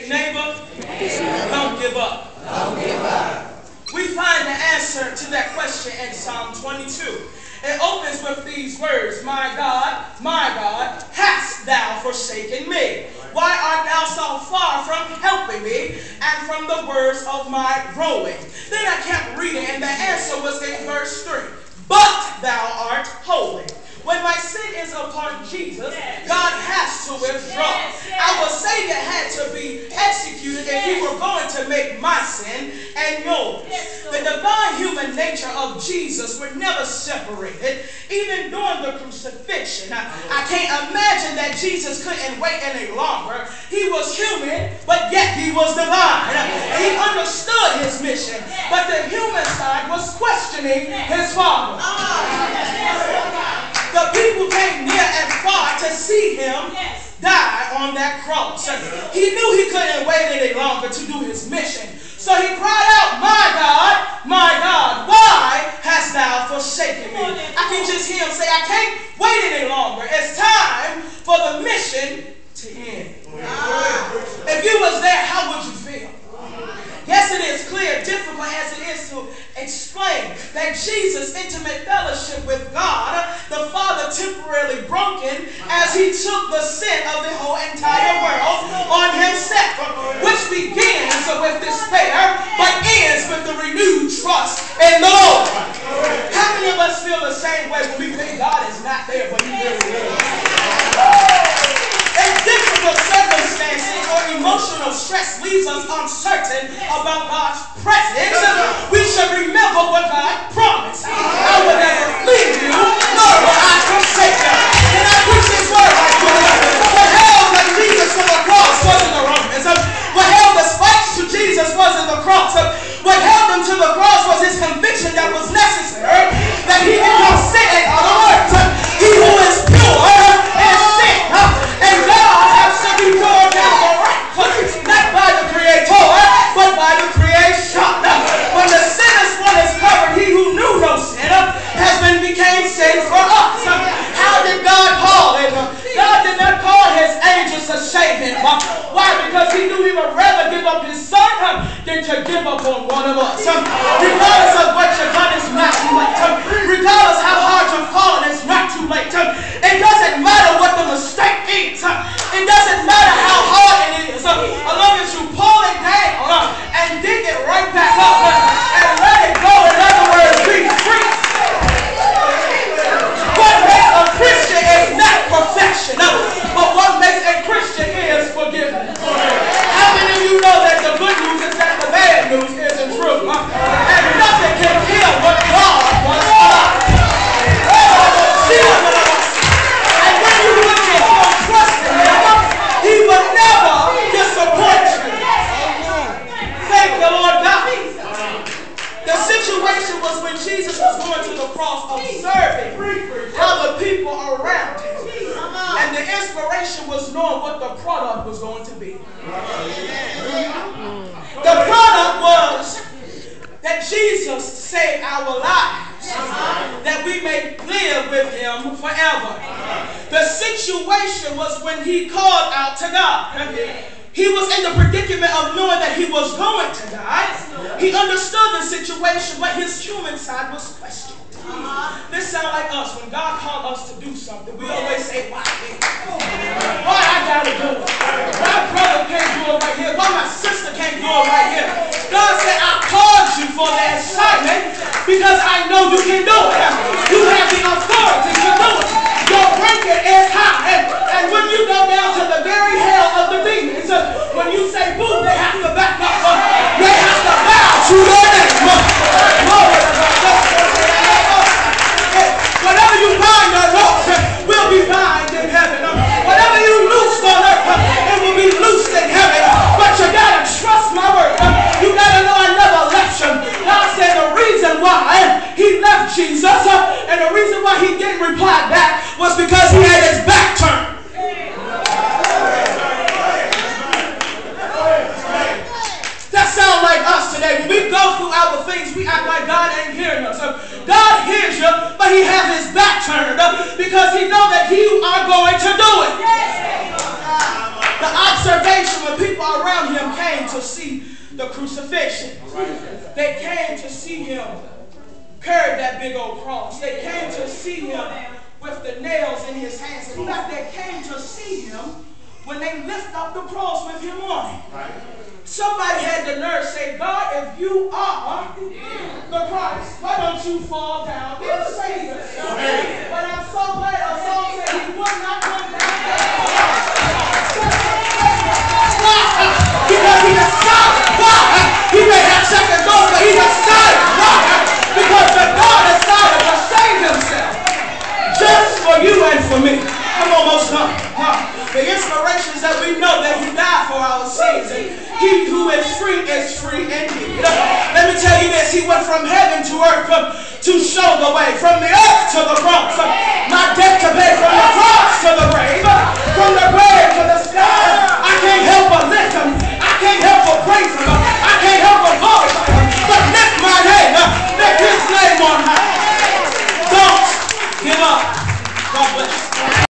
Say, neighbor, don't give up. Don't give up. We find the answer to that question in Psalm 22. It opens with these words, my God, hast thou forsaken me? Why art thou so far from helping me and from the words of my groaning? Then I kept reading, and the answer was in verse 3. But thou art holy. When my sin is upon Jesus, God has to withdraw. Our Savior had to be executed if he were going to make my sin and yours. The divine human nature of Jesus were never separated, even during the crucifixion. I can't imagine that Jesus couldn't wait any longer. He was human, but yet he was divine. He understood his mission, but the human side was questioning his Father. The people came near and far to see him die on that cross. He knew he couldn't wait any longer to do his mission. So he cried out, my God, why hast thou forsaken me? I can just hear him say, I can't wait any longer. It's time for the mission to end. If you was there, how would you feel? Yes, it is clear, difficult as it is to explain, that Jesus' intimate fellowship with God, the Father, temporarily broken as he took the sin of the whole entire world on himself, which begins with despair but ends with the renewed trust in the Lord. How many of us feel the same way when we think God is not there, but he really is? In difficult circumstances or emotional stress leaves us uncertain about God's presence, we should remember what God promised. I will never leave you, nor will I forsake you. Can I preach this word right quick? What held the Jesus to the cross wasn't the Romans. What held the spikes to Jesus wasn't the cross. What held him to the cross was his conviction that was necessary, that he become sin. In other words, he who is pure is sin. And God has to be pure down the right, not by the Creator, but by the creation. When the sinner's one is covered, he who knew no sin became sin for us. How did God call him? God did not call his angels to save him. Why? Because he knew he would rather give up his son than to give up on one of us. Regardless of what you've done, it's not too late. Regardless how hard you've fallen, it's not too late. It doesn't matter what the mistake is. It doesn't matter how hard it is. As long as you pull it down and dig it right back up and let it go. In other words, be free. What makes a Christian is not perfection, but what makes a Christian is forgiveness. How many of you know that the good news is that the bad news isn't true? And nothing can kill what God wants to love. And when you look at him, trust in him, he will never disappoint you. Thank the Lord God. The situation was when Jesus was going to the cross, observing how the people around him. And the inspiration was knowing what the product was going to be. The product was that Jesus saved our lives, that we may live with him forever. The situation was when he called out to God. He was in the predicament of knowing that he was going to die. He understood the situation, but his human side was questioned. This sounds like us. When God called us to do something, we always say, why me? Why I gotta do it? My brother can't do it right here. Why my sister can't do it right here? God said, I called you for the assignment because I know you can do it. You have the authority to do it. Your ranking is high. And when you go down to the very hell of the demons, when you say boo, they have to back up. They have to bow to your name. Glory to God. Whatever you bind on earth will be bound in heaven. Whatever you loose on earth, it will be loosed in heaven. But you gotta trust my word. You gotta know I never left you. God said the reason why he left Jesus and the reason why he didn't reply back was because he had his back turned. That sounds like us today. When we go through our things, we act like God ain't hearing us. God hears you, but he has his back turned because he knows that you are going to do it. The observation when people around him to see the crucifixion. They came to see him carry that big old cross. They came to see him with the nails in his hands. In fact, they came to see him when they lift up the cross with him on it. Somebody had the nerve to say, God, if you are the Christ, why don't you fall down and save us? But I'm so glad a song said he would not come down. Because he decided. Why? He may have second thoughts, but he decided. Why? Because the God decided to save himself just for you and for me. Come on, most of the inspirations that we know that he died for our sins. And he who is free indeed. Let me tell you this. He went from heaven to earth to show the way. From the earth to the cross. My debt to pay. From the cross to the grave. From the grave to the sky. I can't help but